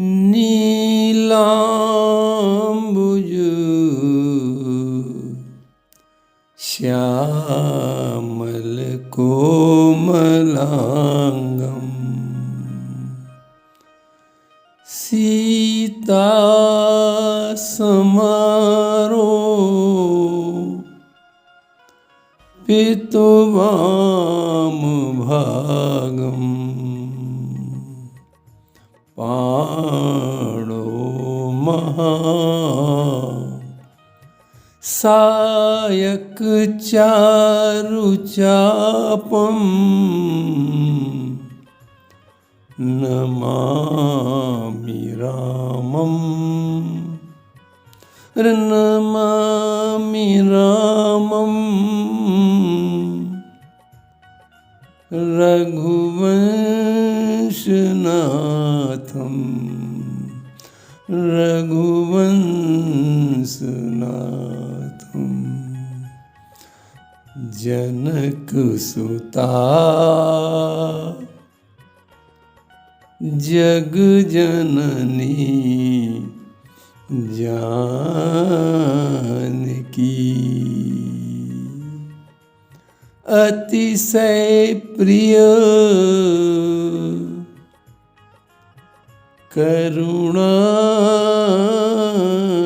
नीलाम्बुज श्यामल कोमलांगम सीता समारो पितुवाम भागम पाणो महा सायक चारुचापम नमामि रामम नमामि रामम रघुवंशनाथम रघुवंशनाथम जनकसुता जग जननी जानकी अतिशय प्रिय करुणा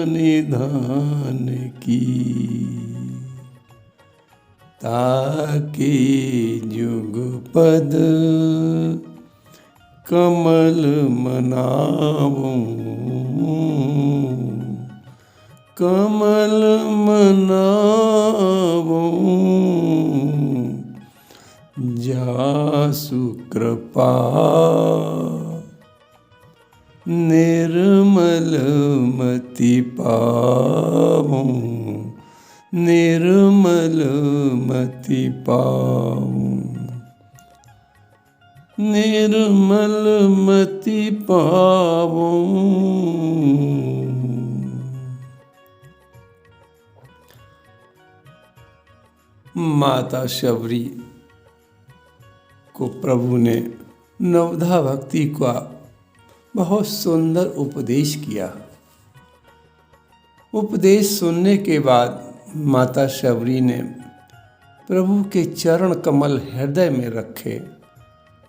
निधान की ताके जुगपद कमल मनाऊं कमल मनाऊं जासु कृपा निर्मल मति पाऊं निर्मल मति पाऊं निर्मल मति पाऊं। माता शबरी को प्रभु ने नवधा भक्ति का बहुत सुंदर उपदेश किया। उपदेश सुनने के बाद माता शबरी ने प्रभु के चरण कमल हृदय में रखे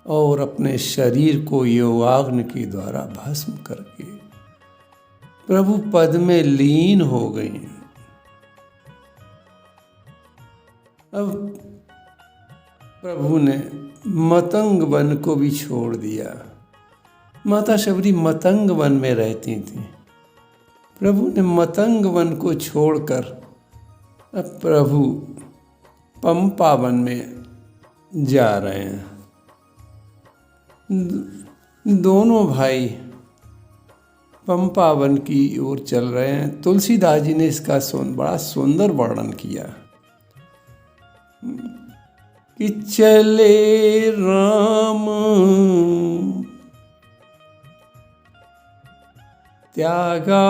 और अपने शरीर को योगाग्नि के द्वारा भस्म करके प्रभु पद में लीन हो गई। अब प्रभु ने मतंग वन को भी छोड़ दिया। माता शबरी मतंग वन में रहती थी। प्रभु ने मतंग वन को छोड़कर अब प्रभु पंपा वन में जा रहे हैं। दोनों भाई पंपा वन की ओर चल रहे हैं। तुलसीदास जी ने इसका बड़ा सुंदर वर्णन किया कि चले राम त्यागा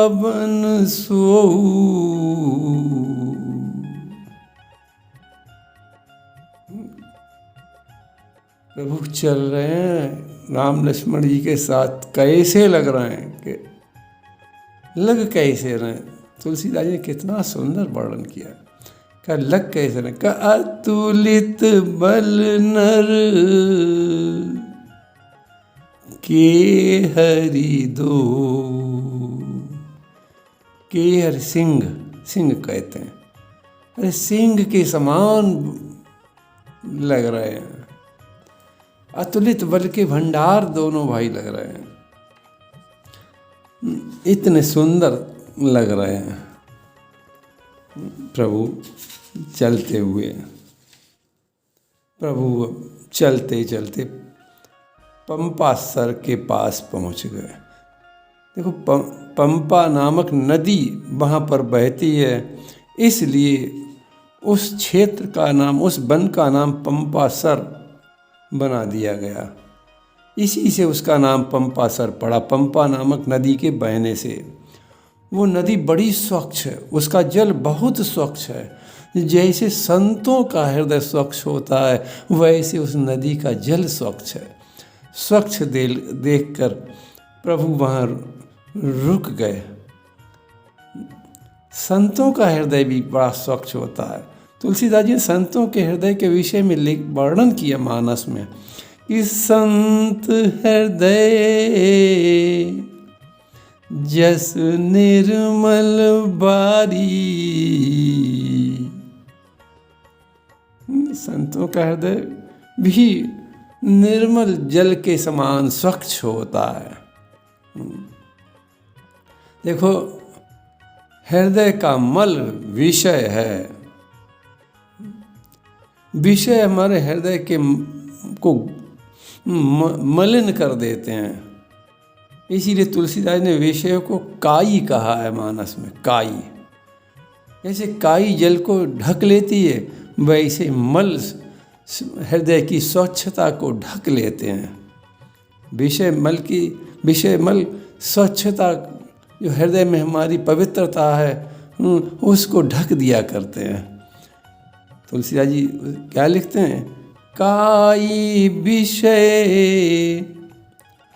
बन सोऊ प्रभु चल रहे हैं राम लक्ष्मण जी के साथ। कैसे लग रहे हैं कि लग कैसे रहे। तुलसीदास जी ने कितना सुंदर वर्णन किया। क्या लग कैसे रहे। का अतुलित बल नर के हरि दो के हर सिंह सिंह कहते हैं। अरे सिंह के समान लग रहे हैं। अतुलित बल के भंडार दोनों भाई लग रहे हैं। इतने सुंदर लग रहे हैं प्रभु चलते हुए। प्रभु चलते चलते पंपा सर के पास पहुंच गए। देखो पंपा नामक नदी वहाँ पर बहती है, इसलिए उस क्षेत्र का नाम, उस वन का नाम पंपा सर बना दिया गया। इसी से उसका नाम पंपा सर पड़ा, पंपा नामक नदी के बहने से। वो नदी बड़ी स्वच्छ है, उसका जल बहुत स्वच्छ है। जैसे संतों का हृदय स्वच्छ होता है, वैसे उस नदी का जल स्वच्छ है। स्वच्छ देखकर प्रभु वहाँ रुक गए। संतों का हृदय भी बड़ा स्वच्छ होता है। तुलसीदास जी ने संतों के हृदय के विषय में वर्णन किया मानस में कि संत हृदय जस निर्मल बारी। संतों का हृदय भी निर्मल जल के समान स्वच्छ होता है। देखो, हृदय का मल विषय है। विषय हमारे हृदय के को मलिन कर देते हैं। इसीलिए तुलसीदास ने विषय को काई कहा है मानस में। काई, जैसे काई जल को ढक लेती है, वैसे मल हृदय की स्वच्छता को ढक लेते हैं। विषय मल स्वच्छता जो हृदय में हमारी पवित्रता है उसको ढक दिया करते हैं। तुलसीदास जी क्या लिखते हैं? काई विषय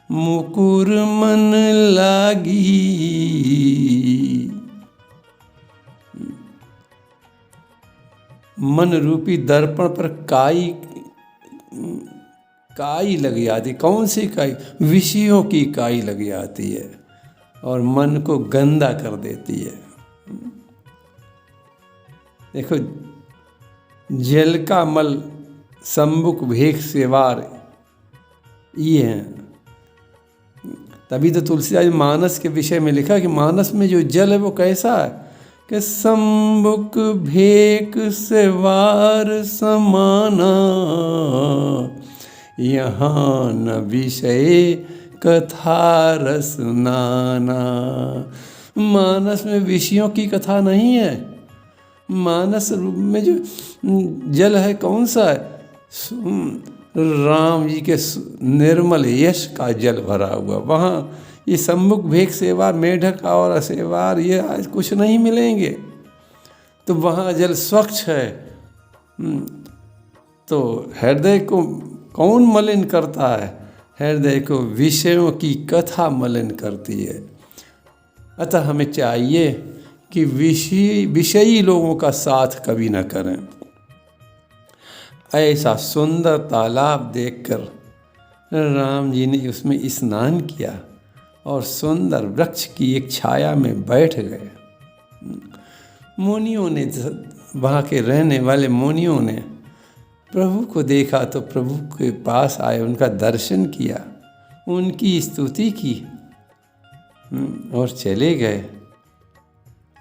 मुकुर मन लागी। मन रूपी दर्पण पर काई लग जाती। कौन सी काई? विषयों की काई लग जाती है और मन को गंदा कर देती है। देखो, जल का मल सम्मुख भेख सेवार, ये हैं। तभी तो तुलसीदास मानस के विषय में लिखा कि मानस में जो जल है वो कैसा है कि सम्मुख भेक सेवार समाना, यहाँ न विषय कथा रस नाना। मानस में विषयों की कथा नहीं है। मानस रूप में जो जल है कौन सा है? राम जी के निर्मल यश का जल भरा हुआ। वहाँ ये सम्मुख भेक सेवा, मेढक और असेवार, ये आज कुछ नहीं मिलेंगे। तो वहाँ जल स्वच्छ है। तो हृदय को कौन मलिन करता है? हृदय को विषयों की कथा मलिन करती है। अतः हमें चाहिए कि विषयी लोगों का साथ कभी न करें। ऐसा सुंदर तालाब देखकर राम जी ने उसमें स्नान किया और सुंदर वृक्ष की एक छाया में बैठ गए। मुनियों ने, वहाँ के रहने वाले मुनियों ने प्रभु को देखा तो प्रभु के पास आए, उनका दर्शन किया, उनकी स्तुति की और चले गए।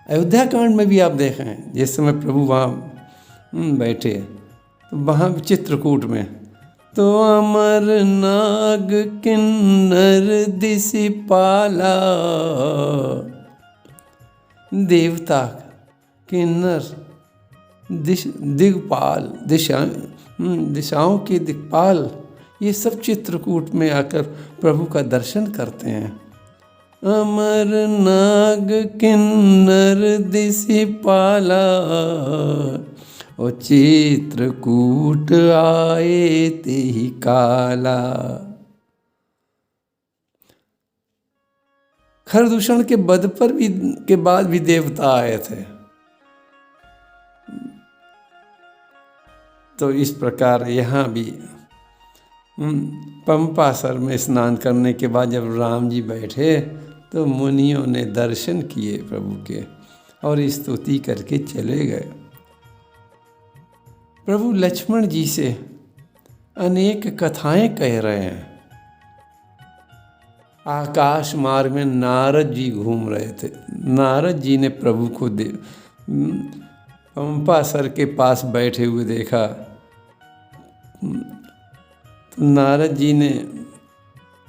अयोध्या कांड में भी आप देखें, जिस समय प्रभु वहाँ बैठे तो वहाँ चित्रकूट में तो अमर नाग किन्नर दिशिपाला, देवता किन्नर दिग्पाल, दिशाओं के दिक्पाल, ये सब चित्रकूट में आकर प्रभु का दर्शन करते हैं। अमर नाग किन्नर दिशिपाला, ओ चित्रकूट आए ते ही काला। खरदूषण के वध पर भी के बाद भी देवता आए थे। तो इस प्रकार यहाँ भी पंपासर में स्नान करने के बाद जब राम जी बैठे तो मुनियों ने दर्शन किए प्रभु के और स्तुति करके चले गए। प्रभु लक्ष्मण जी से अनेक कथाएं कह रहे हैं। आकाश मार्ग में नारद जी घूम रहे थे। नारद जी ने प्रभु को पंपासर के पास बैठे हुए देखा तो नारद जी ने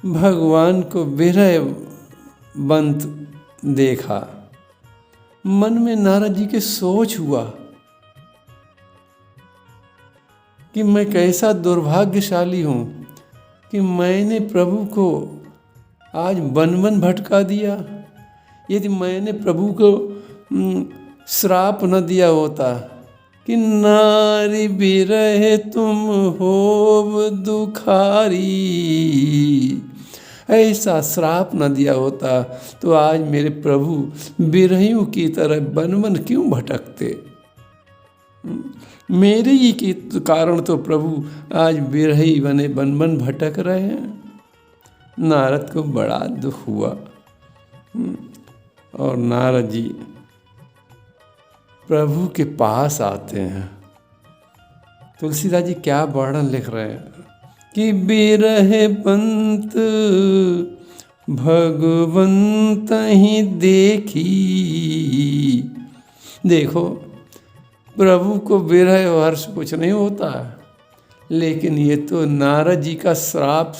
भगवान को विरहवंत देखा। मन में नारद जी के सोच हुआ कि मैं कैसा दुर्भाग्यशाली हूँ कि मैंने प्रभु को आज वन वन भटका दिया। यदि मैंने प्रभु को श्राप न दिया होता कि नारी बिरह तुम होव दुखारी, ऐसा श्राप न दिया होता तो आज मेरे प्रभु बिरहियों की तरह वन वन क्यों भटकते। मेरे ही के कारण तो प्रभु आज बिरही बने वन वन भटक रहे हैं। नारद को बड़ा दुख हुआ और नारद जी प्रभु के पास आते हैं। तुलसीदास जी क्या वर्णन लिख रहे हैं कि बिरहे पंत भगवंत ही देखी। देखो प्रभु को विरह और हर्ष कुछ नहीं होता, लेकिन ये तो नारद जी का श्राप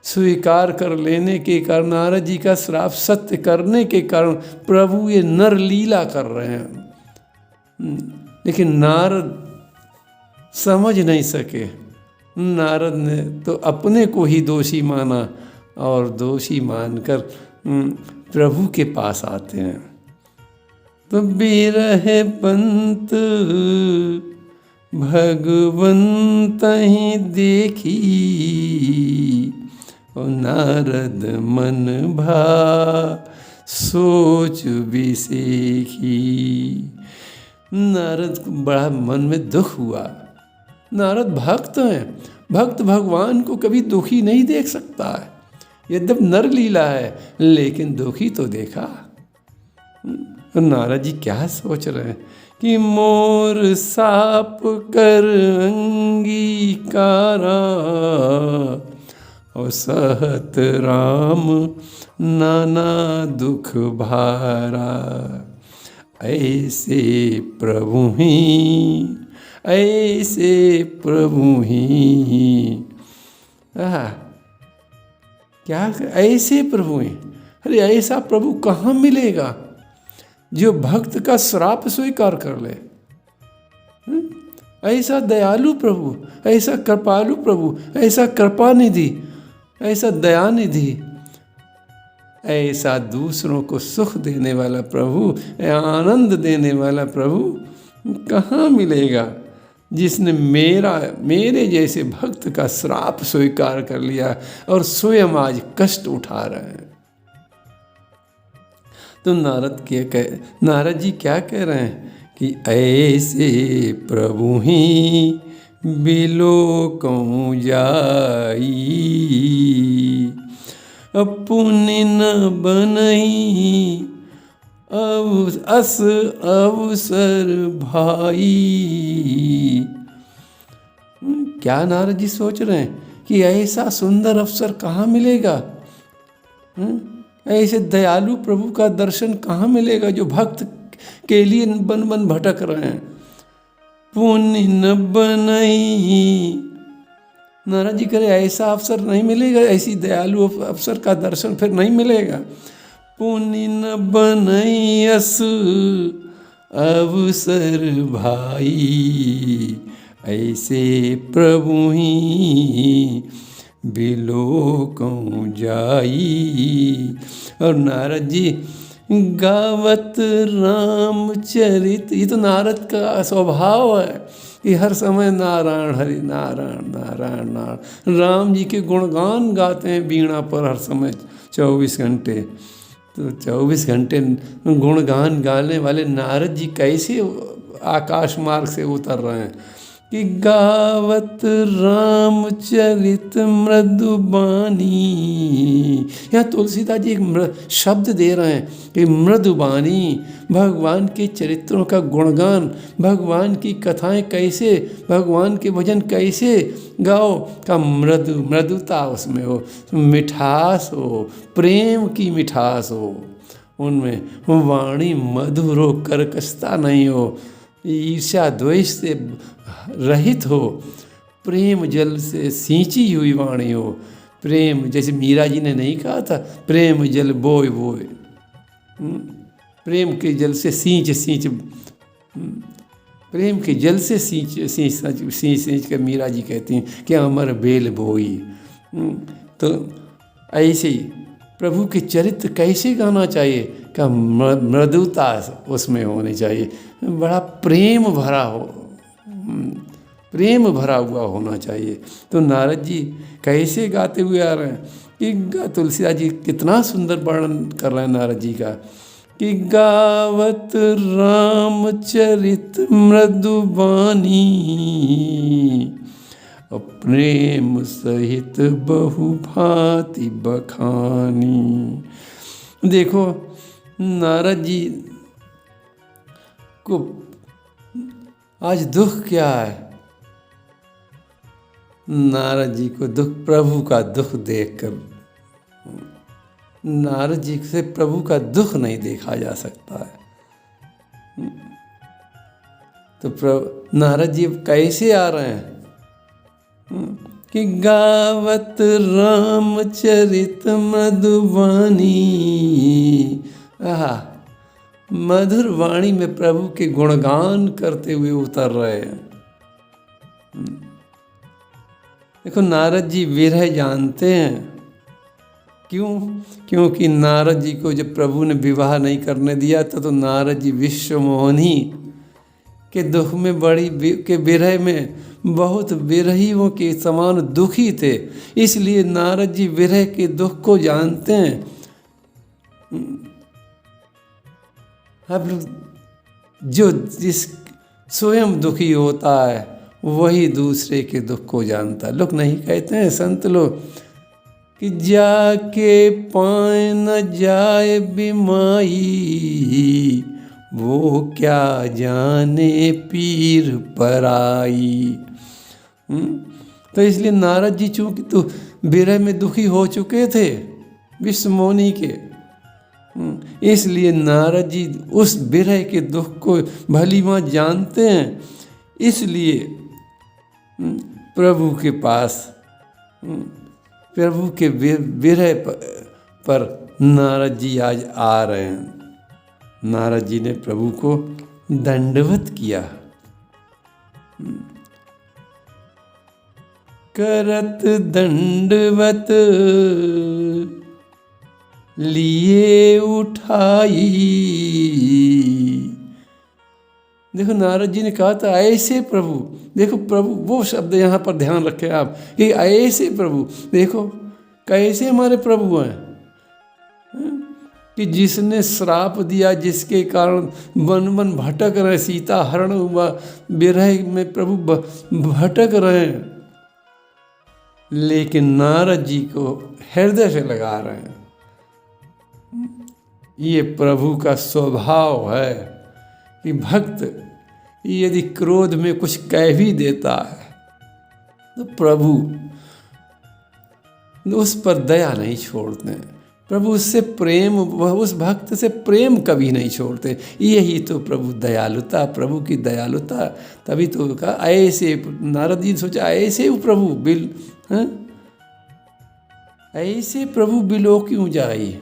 स्वीकार कर लेने के कारण, नारद जी का श्राप सत्य करने के कारण प्रभु ये नर लीला कर रहे हैं। लेकिन नारद समझ नहीं सके। नारद ने तो अपने को ही दोषी माना और दोषी मानकर प्रभु के पास आते हैं। तो बिरहे पंत भगवंत ही देखी, और नारद मन भा सोच विसेखी। नारद को बड़ा मन में दुख हुआ। नारद भक्त हैं, भक्त भगवान को कभी दुखी नहीं देख सकता है। यद्यप नर लीला है लेकिन दुखी तो देखा। नारद जी क्या सोच रहे हैं कि मोर साप कर अंगीकारा, और सहत राम नाना दुख भारा। ऐसे प्रभु ही, ऐसे प्रभु ही। क्या ऐसे प्रभु हैं? अरे ऐसा प्रभु कहाँ मिलेगा जो भक्त का श्राप स्वीकार कर ले। ऐसा दयालु प्रभु, ऐसा कृपालु प्रभु, ऐसा कृपा निधि, ऐसा दयानिधि, ऐसा दूसरों को सुख देने वाला प्रभु, आनंद देने वाला प्रभु कहाँ मिलेगा जिसने मेरे जैसे भक्त का श्राप स्वीकार कर लिया और स्वयं आज कष्ट उठा रहे हैं। तो नारद जी क्या कह रहे हैं कि ऐसे प्रभु ही बिलोकऊँ जाई, पुण्य न बनई अवसर भाई। क्या नारद जी सोच रहे हैं कि ऐसा सुंदर अवसर कहाँ मिलेगा? ऐसे दयालु प्रभु का दर्शन कहाँ मिलेगा जो भक्त के लिए बन बन भटक रहे हैं। पुण्य न बनई, नारद जी कहे ऐसा अवसर नहीं मिलेगा, ऐसी दयालु अवसर का दर्शन फिर नहीं मिलेगा। पुण्य न बनई अस अवसर भाई, ऐसे प्रभु ही बिलोकऊँ जाई। और नारद जी गावत रामचरित, ये तो नारद का स्वभाव है कि हर समय नारायण हरि नारायण नारायण नारायण, राम जी के गुणगान गाते हैं वीणा पर हर समय 24 घंटे। तो 24 घंटे गुणगान गाने वाले नारद जी कैसे आकाश मार्ग से उतर रहे हैं कि गावत रामचरित मृदुबानी। यहाँ तुलसीदास जी एक शब्द दे रहे हैं कि मृदुबानी, भगवान के चरित्रों का गुणगान, भगवान की कथाएं कैसे, भगवान के भजन कैसे गाओ का मृदुता उसमें हो, मिठास हो, प्रेम की मिठास हो उनमें, वाणी मधुर हो, कर्कशता नहीं हो, ईर्ष्या द्वेष से रहित हो, प्रेम जल से सींची हुई वाणी हो। प्रेम, जैसे मीरा जी ने नहीं कहा था प्रेम जल बोए बोए, प्रेम के जल से सींच प्रेम के जल से सींच कर मीरा जी कहती हैं कि अमर बेल बोई। तो ऐसे ही प्रभु के चरित्र कैसे गाना चाहिए का मृदुता उसमें होनी चाहिए, बड़ा प्रेम भरा हो, प्रेम भरा हुआ होना चाहिए। तो नारद जी कैसे गाते हुए आ रहे हैं कि तुलसीदास जी कितना सुंदर वर्णन कर रहे हैं नारद जी का कि गावत रामचरित मृदुबानी प्रेम सहित बहु भांति बखानी। देखो नारद जी को आज दुख क्या है? नारद जी को दुख प्रभु का दुख देखकर, नारद जी से प्रभु का दुख नहीं देखा जा सकता है। तो नारद जी कैसे आ रहे हैं कि गावत रामचरित मधुबानी, मधुर वाणी में प्रभु के गुणगान करते हुए उतर रहे हैं। देखो नारद जी विरह जानते हैं। क्यों? क्योंकि नारद जी को जब प्रभु ने विवाह नहीं करने दिया था तो नारद जी विश्वमोहिनी के दुख में के विरह में बहुत विरहियों के समान दुखी थे। इसलिए नारद जी विरह के दुख को जानते हैं। अब जो जिस स्वयं दुखी होता है वही दूसरे के दुख को जानता। लोग नहीं कहते हैं संत लोग कि जाके पाए न जाए बिमाई, वो क्या जाने पीर पराई। तो इसलिए नारद जी चूंकि तो विरह में दुखी हो चुके थे विश्वमोहिनी के, इसलिए नारद जी उस विरह के दुख को भली माँ जानते हैं। इसलिए प्रभु के पास, प्रभु के विरह पर नारद जी आज आ रहे हैं। नारद जी ने प्रभु को दंडवत किया। करत दंडवत लिए उठाई। देखो नारद जी ने कहा था ऐसे प्रभु, देखो प्रभु वो शब्द यहाँ पर ध्यान रखें आप कि ऐसे प्रभु, देखो कैसे हमारे प्रभु हैं कि जिसने श्राप दिया, जिसके कारण वन वन भटक रहे, सीता हरण हुआ, विरह में प्रभु भटक रहे हैं, लेकिन नारद जी को हृदय से लगा रहे हैं। ये प्रभु का स्वभाव है कि भक्त यदि क्रोध में कुछ कह भी देता है तो प्रभु उस पर दया नहीं छोड़ते। प्रभु उससे प्रेम, वह उस भक्त से प्रेम कभी नहीं छोड़ते। यही तो प्रभु दयालुता, प्रभु की दयालुता। तभी तो कहा ऐसे, नारद जी ने सोचा ऐसे वो प्रभु बिल, ऐसे प्रभु बिलो क्यों जाए।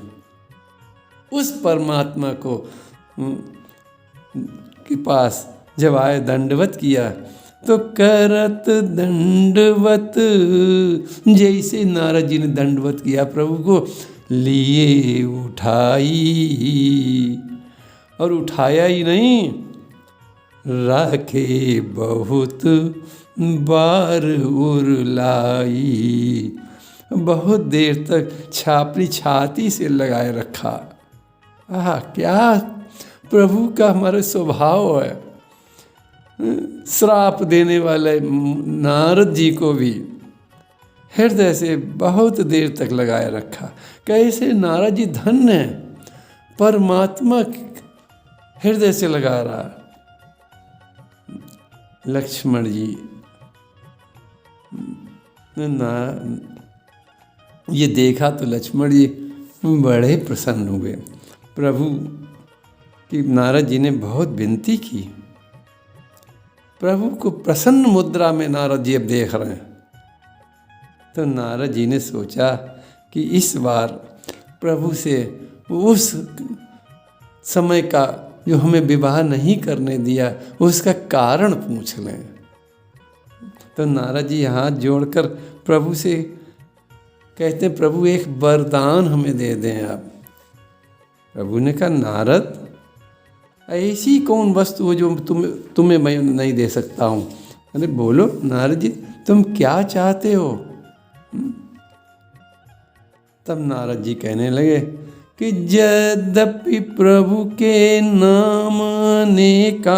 उस परमात्मा को के पास जब आए, दंडवत किया तो करत दंडवत, जैसे नारद जी ने दंडवत किया प्रभु को, लिए उठाई। और उठाया ही नहीं, रखे बहुत बार उरलाई। बहुत देर तक छापनी छाती से लगाए रखा। क्या प्रभु का हमारे स्वभाव है। श्राप देने वाले नारद जी को भी हृदय से बहुत देर तक लगाए रखा। कैसे नारद जी धन्य है, परमात्मा हृदय से लगा रहा। लक्ष्मण जी ये देखा तो लक्ष्मण जी बड़े प्रसन्न हुए। प्रभु की नारद जी ने बहुत विनती की। प्रभु को प्रसन्न मुद्रा में नारद जी अब देख रहे हैं। तो नारद जी ने सोचा कि इस बार प्रभु से उस समय का जो हमें विवाह नहीं करने दिया उसका कारण पूछ लें। तो नारद जी हाथ जोड़कर प्रभु से कहते हैं, प्रभु एक वरदान हमें दे दें आप। प्रभु ने कहा, नारद ऐसी कौन वस्तु है जो तुम्हें मैं नहीं दे सकता हूँ। अरे बोलो नारद जी, तुम क्या चाहते हो? तब नारद जी कहने लगे कि यद्यपि प्रभु के नाम अनेका,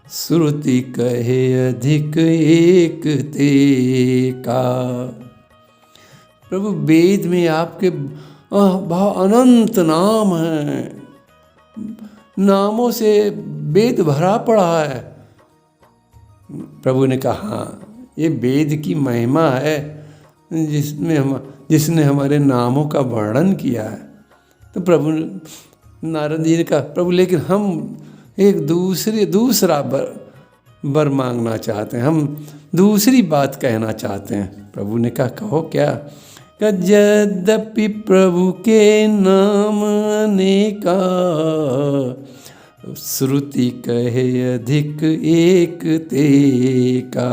श्रुति कहे अधिक एक ते का। प्रभु वेद में आपके बहुत अनंत नाम हैं, नामों से वेद भरा पड़ा है। प्रभु ने कहा हाँ, ये वेद की महिमा है जिसने हमारे नामों का वर्णन किया है। तो प्रभु नारद जी ने कहा प्रभु लेकिन हम एक दूसरा वर मांगना चाहते हैं, हम दूसरी बात कहना चाहते हैं। प्रभु ने कहा कहो क्या? यद्यपि प्रभु के नाम अनेका, श्रुति कहे अधिक एक ते का।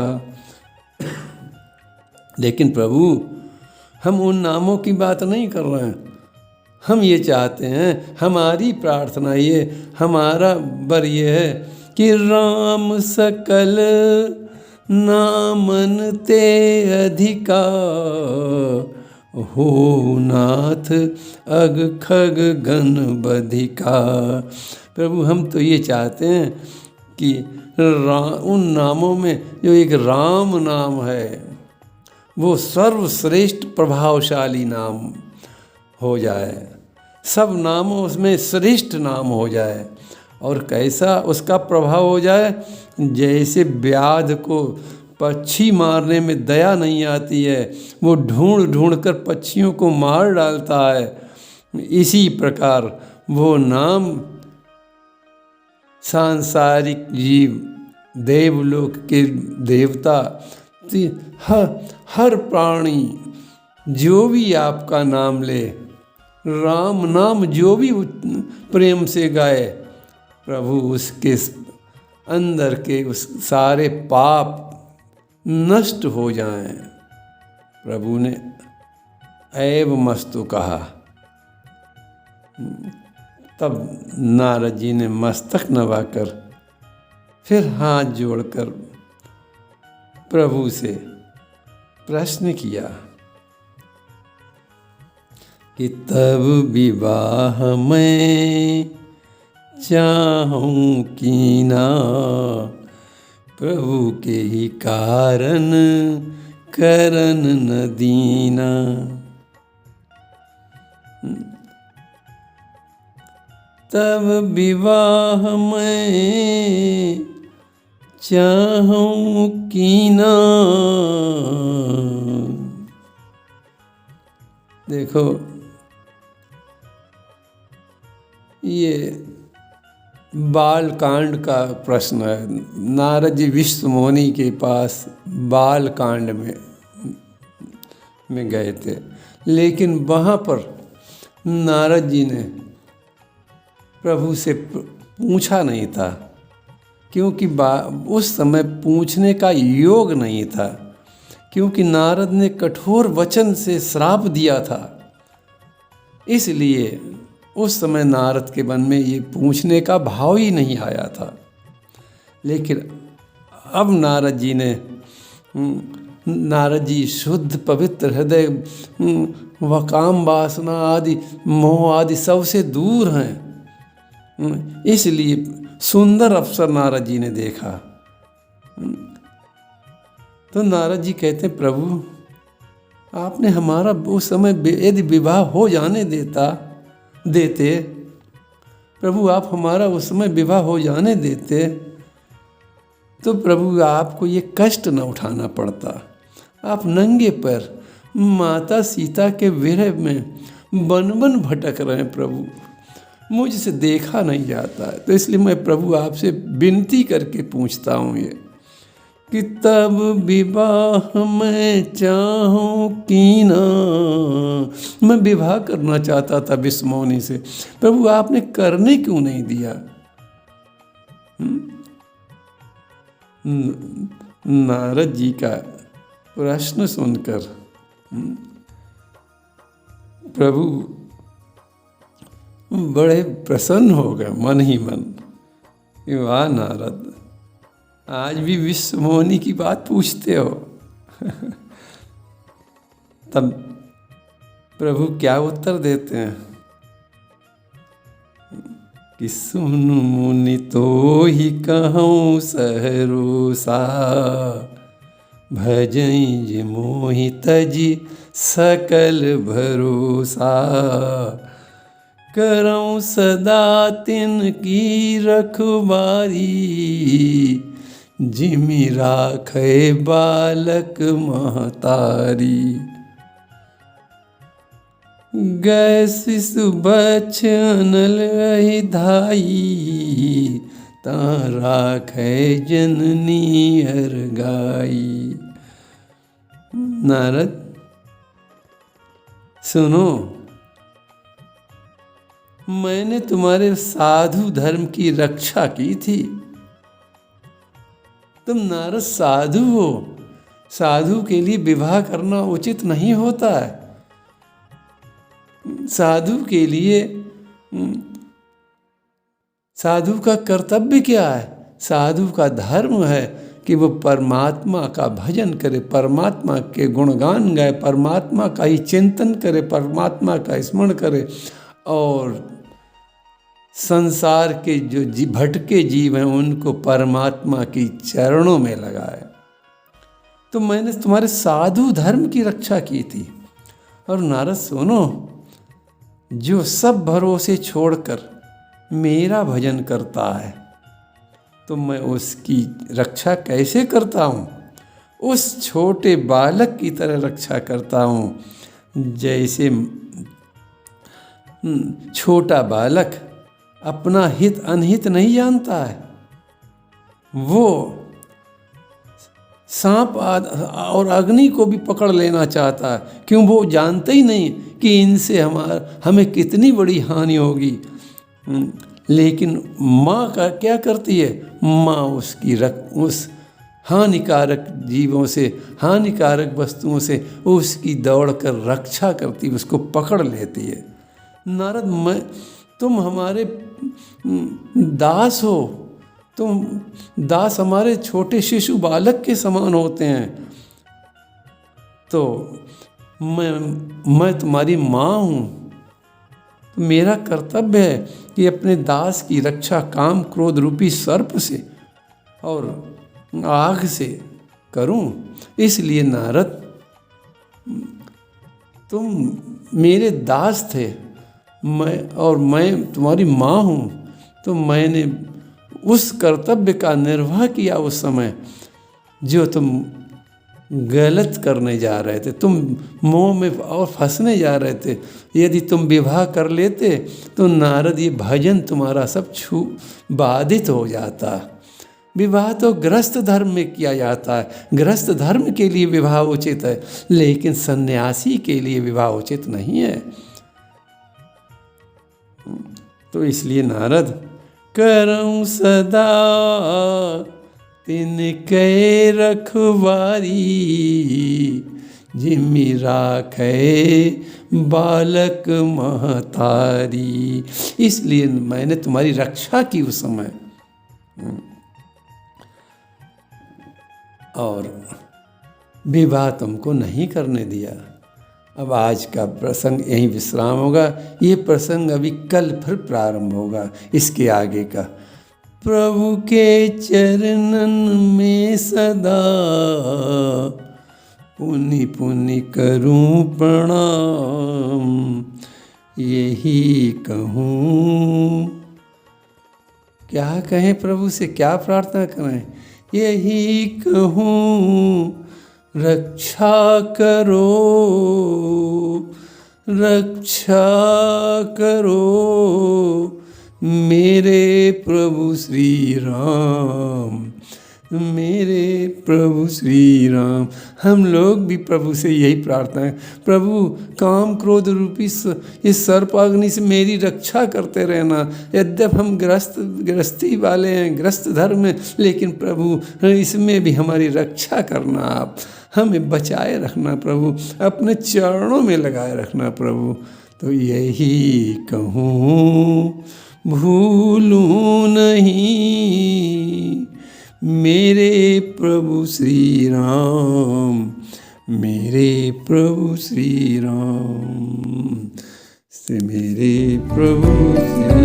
लेकिन प्रभु हम उन नामों की बात नहीं कर रहे हैं, हम ये चाहते हैं, हमारी प्रार्थना ये, हमारा वर ये है कि राम सकल नामन ते अधिका, हो नाथ अग खग गण बधिका। प्रभु हम तो ये चाहते हैं कि उन नामों में जो एक राम नाम है वो सर्वश्रेष्ठ प्रभावशाली नाम हो जाए, सब नामों उसमें श्रेष्ठ नाम हो जाए। और कैसा उसका प्रभाव हो जाए? जैसे व्याध को पक्षी मारने में दया नहीं आती है, वो ढूंढ ढूंढ कर पक्षियों को मार डालता है, इसी प्रकार वो नाम सांसारिक जीव, देवलोक के देवता, हर प्राणी जो भी आपका नाम ले, राम नाम जो भी प्रेम से गाए, प्रभु उसके अंदर के उस सारे पाप नष्ट हो जाएं। प्रभु ने ऐव मस्तु कहा। तब नारद जी ने मस्तक नवाकर फिर हाथ जोड़कर प्रभु से प्रश्न किया कि तब विवाह मैं चाहूं कीना, प्रभु के ही कारण करन न दीना। तब विवाह मैं चाहूं कीना। देखो ये बाल कांड का प्रश्न है। नारद जी विश्व मोनि के पास बाल कांड में गए थे, लेकिन वहाँ पर नारद जी ने प्रभु से पूछा नहीं था, क्योंकि उस समय पूछने का योग नहीं था, क्योंकि नारद ने कठोर वचन से श्राप दिया था। इसलिए उस समय नारद के मन में ये पूछने का भाव ही नहीं आया था। लेकिन अब नारद जी शुद्ध पवित्र हृदय व काम वासना आदि मोह आदि सबसे दूर हैं, इसलिए सुंदर अवसर नारद जी ने देखा। तो नारद जी कहते हैं प्रभु आपने हमारा उस समय यदि विवाह हो जाने देते प्रभु, आप हमारा उस समय विवाह हो जाने देते तो प्रभु आपको ये कष्ट न उठाना पड़ता। आप नंगे पर माता सीता के विरह में वन वन भटक रहे हैं प्रभु, मुझसे देखा नहीं जाता है। तो इसलिए मैं प्रभु आपसे विनती करके पूछता हूँ ये कि तब विवाह मैं चाहूं कीना। मैं विवाह करना चाहता था विश्व मोनि से, प्रभु आपने करने क्यों नहीं दिया? नारद जी का प्रश्न सुनकर प्रभु बड़े प्रसन्न हो गए मन ही मन। वाह नारद, आज भी विश्व मोहिनी की बात पूछते हो। तब प्रभु क्या उत्तर देते हैं कि सुन मुनि तो ही कहूँ सहरोसा, भजई जे मोहि तजी सकल भरोसा, करऊँ सदा तिन की रखवारी, जिमि राखे बालक महतारी। गए शिशु बच्छ अनल रही धाई, ता राखे जननी हर गाई। नारद सुनो, मैंने तुम्हारे साधु धर्म की रक्षा की थी। तुम नारद साधु हो, साधु के लिए विवाह करना उचित नहीं होता है। साधु के लिए साधु का कर्तव्य क्या है? साधु का धर्म है कि वो परमात्मा का भजन करे, परमात्मा के गुणगान गाए, परमात्मा का ही चिंतन करे, परमात्मा का स्मरण करे और संसार के जो भटके जीव हैं उनको परमात्मा की चरणों में लगाए। तो मैंने तुम्हारे साधु धर्म की रक्षा की थी। और नारद सुनो, जो सब भरोसे छोड़कर मेरा भजन करता है तो मैं उसकी रक्षा कैसे करता हूँ? उस छोटे बालक की तरह रक्षा करता हूँ, जैसे छोटा बालक अपना हित अनहित नहीं जानता है। वो सांप और अग्नि को भी पकड़ लेना चाहता है, क्यों? वो जानते ही नहीं कि इनसे हमें कितनी बड़ी हानि होगी। लेकिन माँ का क्या करती है? माँ उस हानिकारक जीवों से, हानिकारक वस्तुओं से उसकी दौड़कर रक्षा करती, उसको पकड़ लेती है। नारद, तुम हमारे दास हो, तुम दास हमारे छोटे शिशु बालक के समान होते हैं। तो मैं तुम्हारी माँ हूँ, तो मेरा कर्तव्य है कि अपने दास की रक्षा काम क्रोध रूपी सर्प से और आग से करूं। इसलिए नारद, तुम मेरे दास थे, मैं तुम्हारी माँ हूँ, तो मैंने उस कर्तव्य का निर्वाह किया उस समय जो तुम गलत करने जा रहे थे। तुम मोह में और फंसने जा रहे थे। यदि तुम विवाह कर लेते तो नारद, ये भजन तुम्हारा सब बाधित हो जाता। विवाह तो गृहस्थ धर्म में किया जाता है, गृहस्थ धर्म के लिए विवाह उचित है, लेकिन सन्यासी के लिए विवाह उचित नहीं है। तो इसलिए नारद, करऊँ सदा तिनके रखवारी, जिमि राखे बालक महतारी। इसलिए मैंने तुम्हारी रक्षा की उस समय, और विवाह तुमको नहीं करने दिया। अब आज का प्रसंग यहीं विश्राम होगा। ये प्रसंग अभी कल फिर प्रारंभ होगा इसके आगे का। प्रभु के चरणन में सदा पुनि पुनि करूं प्रणाम, यही कहूँ। क्या कहें प्रभु से, क्या प्रार्थना करें? यही कहूँ, रक्षा करो, रक्षा करो मेरे प्रभु श्री राम, मेरे प्रभु श्री राम। हम लोग भी प्रभु से यही प्रार्थना है, प्रभु काम क्रोध रूपी इस सर्पाग्नि से मेरी रक्षा करते रहना। यद्यप हम गृहस्थी वाले हैं, गृहस्थ धर्म में, लेकिन प्रभु इसमें भी हमारी रक्षा करना, आप हमें बचाए रखना प्रभु, अपने चरणों में लगाए रखना प्रभु। तो यही कहूँ, भूलूं नहीं मेरे प्रभु श्री राम, मेरे प्रभु श्री राम, से मेरे प्रभु श्री